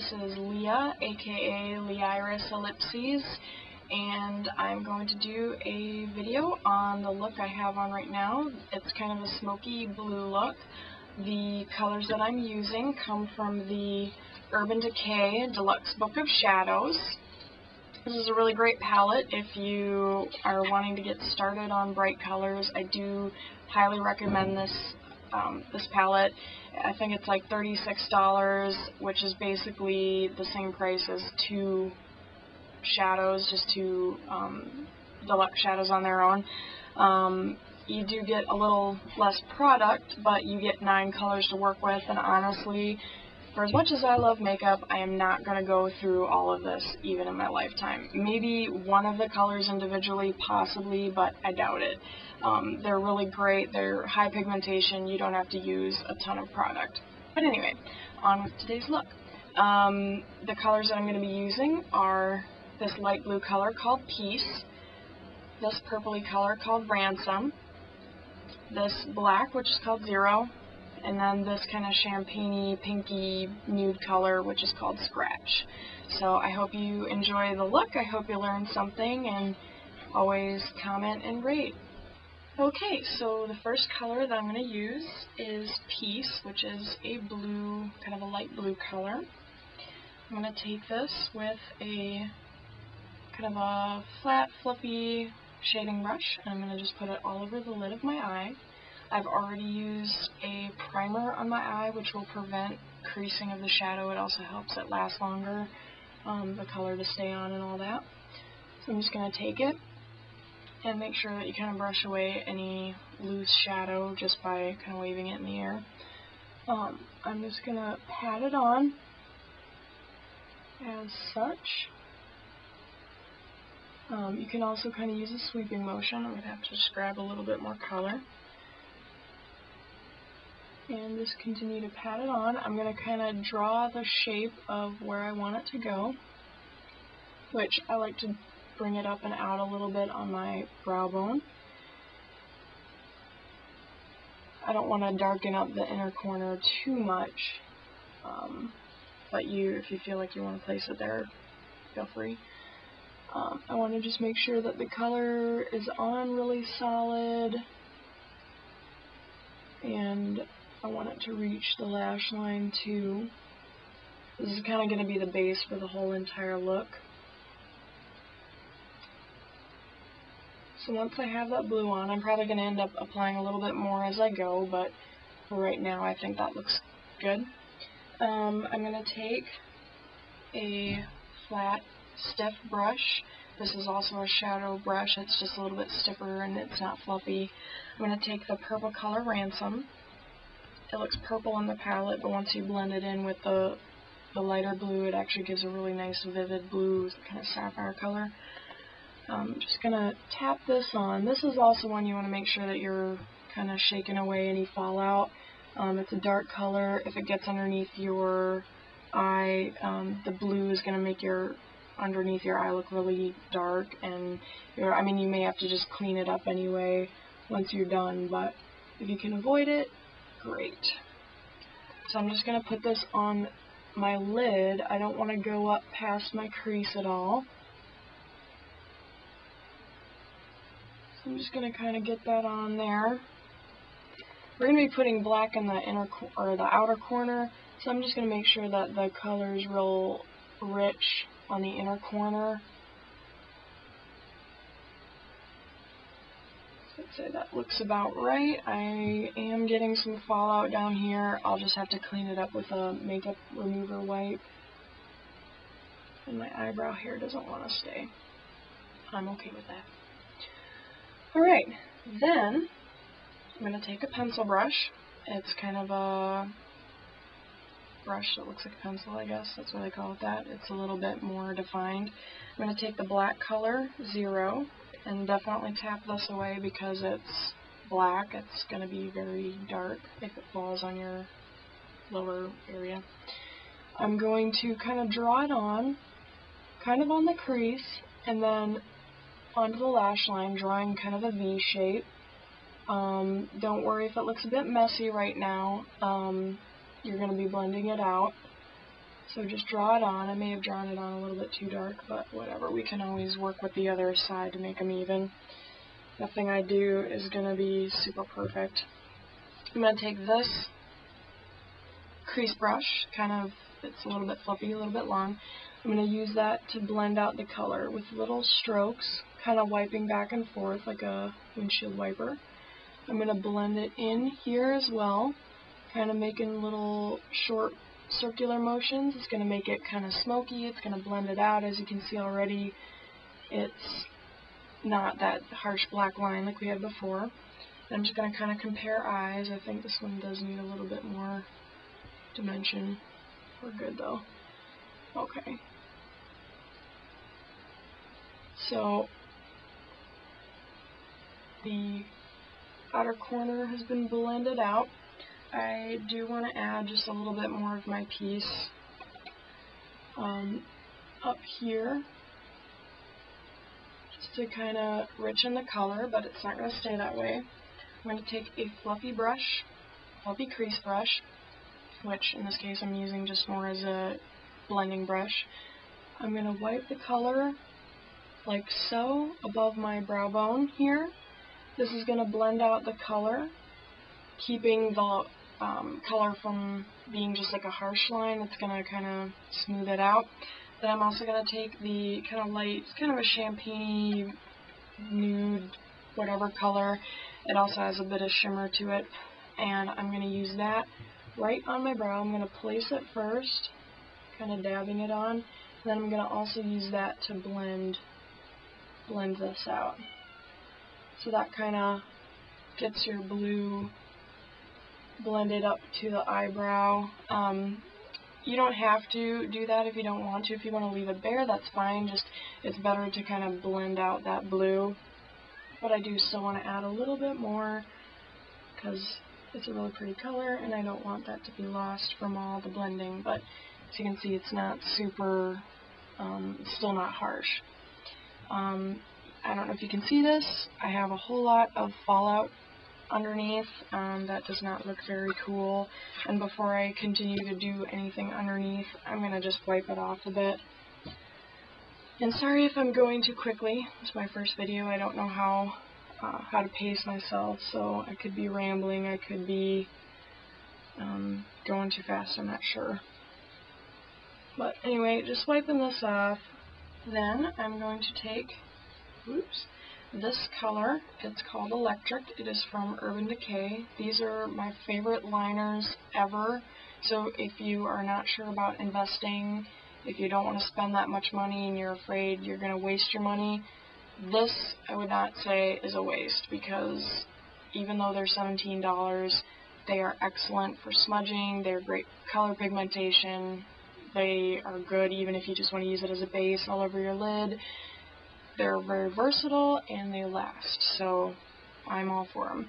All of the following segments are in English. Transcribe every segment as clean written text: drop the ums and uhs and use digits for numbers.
This is Leah, aka leiriselipses, and I'm going to do a video on the look I have on right now. It's kind of a smoky blue look. The colors that I'm using come from the Decay Deluxe Book of Shadows. This is a really great palette if you are wanting to get started on bright colors. I do highly recommend this palette. I think it's like $36, which is basically the same price as two shadows, just two deluxe shadows on their own. You do get a little less product, but you get 9 colors to work with, and honestly, for as much as I love makeup, I am not going to go through all of this even in my lifetime. Maybe one of the colors individually, possibly, but I doubt it. They're really great. They're high pigmentation. You don't have to use a ton of product. But anyway, on with today's look. The colors that I'm going to be using are this light blue color called Peace, this purpley color called Ransom, this black, which is called Zero, and then this kind of champagne-y, pinky nude color, which is called Scratch. So I hope you enjoy the look. I hope you learned something, and always comment and rate. Okay, so the first color that I'm going to use is Peace, which is a blue, kind of a light blue color. I'm going to take this with a kind of a flat, fluffy shading brush, and I'm going to just put it all over the lid of my eye. I've already used a primer on my eye, which will prevent creasing of the shadow. It also helps it last longer, the color to stay on and all that. So I'm just going to take it and make sure that you kind of brush away any loose shadow just by kind of waving it in the air. I'm just going to pat it on as such. You can also kind of use a sweeping motion. I'm going to have to just grab a little bit more color. And just continue to pat it on. I'm going to kind of draw the shape of where I want it to go, which I like to bring it up and out a little bit on my brow bone. I don't want to darken up the inner corner too much, but if you feel like you want to place it there, feel free. I want to just make sure that the color is on really solid, and I want it to reach the lash line too. This is kind of going to be the base for the whole entire look. So once I have that blue on, I'm probably going to end up applying a little bit more as I go, but for right now I think that looks good. I'm going to take a flat, stiff brush. This is also a shadow brush. It's just a little bit stiffer and it's not fluffy. I'm going to take the purple color Ransom. It looks purple on the palette, but once you blend it in with the lighter blue, it actually gives a really nice vivid blue, kind of sapphire color. I'm just going to tap this on. This is also one you want to make sure that you're kind of shaking away any fallout. It's a dark color. If it gets underneath your eye, the blue is going to make underneath your eye look really dark, and you may have to just clean it up anyway once you're done, but if you can avoid it, great. So I'm just going to put this on my lid. I don't want to go up past my crease at all. So I'm just going to kind of get that on there. We're going to be putting black in the the outer corner, so I'm just going to make sure that the color is real rich on the inner corner. So I'd say that looks about right. I am getting some fallout down here. I'll just have to clean it up with a makeup remover wipe. And my eyebrow hair doesn't want to stay. I'm okay with that. Alright, then I'm going to take a pencil brush. It's kind of a brush that looks like a pencil, I guess. That's why they call it that. It's a little bit more defined. I'm going to take the black color, Zero, and definitely tap this away because it's black. It's going to be very dark if it falls on your lower area. I'm going to kind of draw it on, kind of on the crease, and then onto the lash line, drawing kind of a V shape. Don't worry if it looks a bit messy right now. You're going to be blending it out. So just draw it on. I may have drawn it on a little bit too dark, but whatever. We can always work with the other side to make them even. Nothing I do is going to be super perfect. I'm going to take this crease brush, it's a little bit fluffy, a little bit long. I'm going to use that to blend out the color with little strokes, kind of wiping back and forth like a windshield wiper. I'm going to blend it in here as well, kind of making little short circular motions. It's going to make it kind of smoky. It's going to blend it out. As you can see already, it's not that harsh black line like we had before. I'm just going to kind of compare eyes. I think this one does need a little bit more dimension. We're good though. Okay. So the outer corner has been blended out. I do want to add just a little bit more of my piece up here, just to kind of richen the color, but it's not going to stay that way. I'm going to take a fluffy crease brush, which in this case I'm using just more as a blending brush. I'm going to wipe the color like so above my brow bone here. This is going to blend out the color, keeping the color from being just like a harsh line. It's going to kind of smooth it out. Then I'm also going to take the kind of light, it's kind of a champagne nude, whatever color. It also has a bit of shimmer to it, and I'm going to use that right on my brow. I'm going to place it first, kind of dabbing it on, and then I'm going to also use that to blend this out. So that kind of gets your blue blended up to the eyebrow. You don't have to do that if you don't want to. If you want to leave it bare, that's fine. Just it's better to kind of blend out that blue. But I do still want to add a little bit more because it's a really pretty color, and I don't want that to be lost from all the blending. But as you can see, it's not super, it's still not harsh. I don't know if you can see this. I have a whole lot of fallout underneath. That does not look very cool. And before I continue to do anything underneath, I'm going to just wipe it off a bit. And sorry if I'm going too quickly. It's my first video. I don't know how to pace myself, so I could be rambling, I could be going too fast, I'm not sure. But anyway, just wiping this off. Then I'm going to take this color. It's called Electric. It is from Urban Decay. These are my favorite liners ever. So if you are not sure about investing, if you don't want to spend that much money and you're afraid you're going to waste your money, this I would not say is a waste, because even though they're $17, they are excellent for smudging. They're great color pigmentation. They are good even if you just want to use it as a base all over your lid. They're very versatile and they last, so I'm all for them.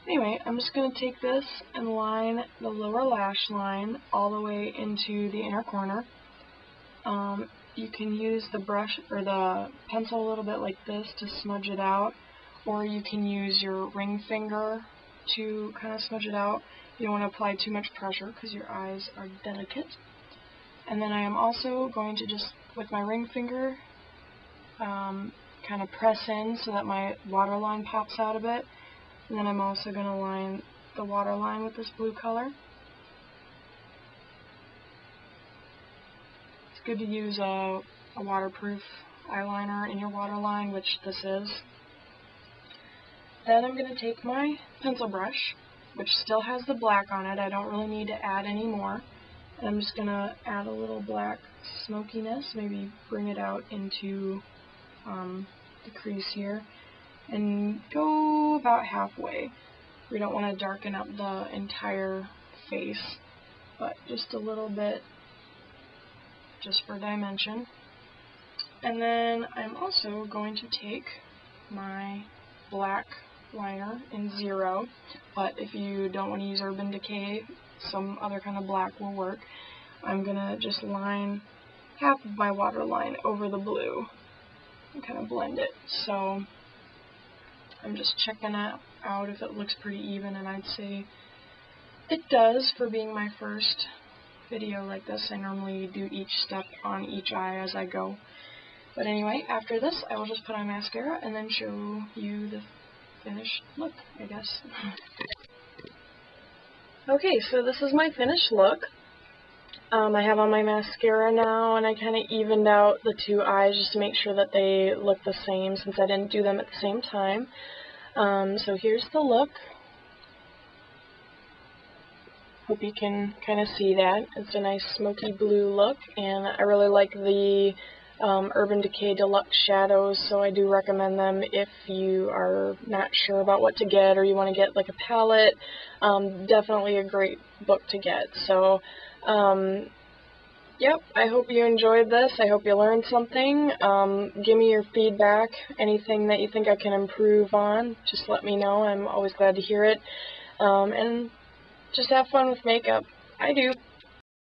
Anyway, I'm just going to take this and line the lower lash line all the way into the inner corner. You can use the brush or the pencil a little bit like this to smudge it out, or you can use your ring finger to kind of smudge it out. You don't want to apply too much pressure because your eyes are delicate. And then I am also going to just, with my ring finger, kind of press in so that my waterline pops out a bit. And then I'm also going to line the waterline with this blue color. It's good to use a waterproof eyeliner in your waterline, which this is. Then I'm going to take my pencil brush, which still has the black on it. I don't really need to add any more. And I'm just going to add a little black smokiness, maybe bring it out into the crease here, and go about halfway. We don't want to darken up the entire face, but just a little bit, just for dimension. And then I'm also going to take my black liner in 0, but if you don't want to use Urban Decay, some other kind of black will work. I'm going to just line half of my waterline over the blue and kind of blend it. So I'm just checking out if it looks pretty even, and I'd say it does for being my first video like this. I normally do each step on each eye as I go. But anyway, after this, I will just put on mascara and then show you the finished look, I guess. Okay, so this is my finished look. I have on my mascara now, and I kind of evened out the two eyes just to make sure that they look the same since I didn't do them at the same time. So here's the look. Hope you can kind of see that. It's a nice smoky blue look, and I really like the Urban Decay Deluxe Shadows, so I do recommend them if you are not sure about what to get or you want to get like a palette. Definitely a great book to get. So, yep, I hope you enjoyed this. I hope you learned something. Give me your feedback. Anything that you think I can improve on, just let me know. I'm always glad to hear it. And just have fun with makeup. I do.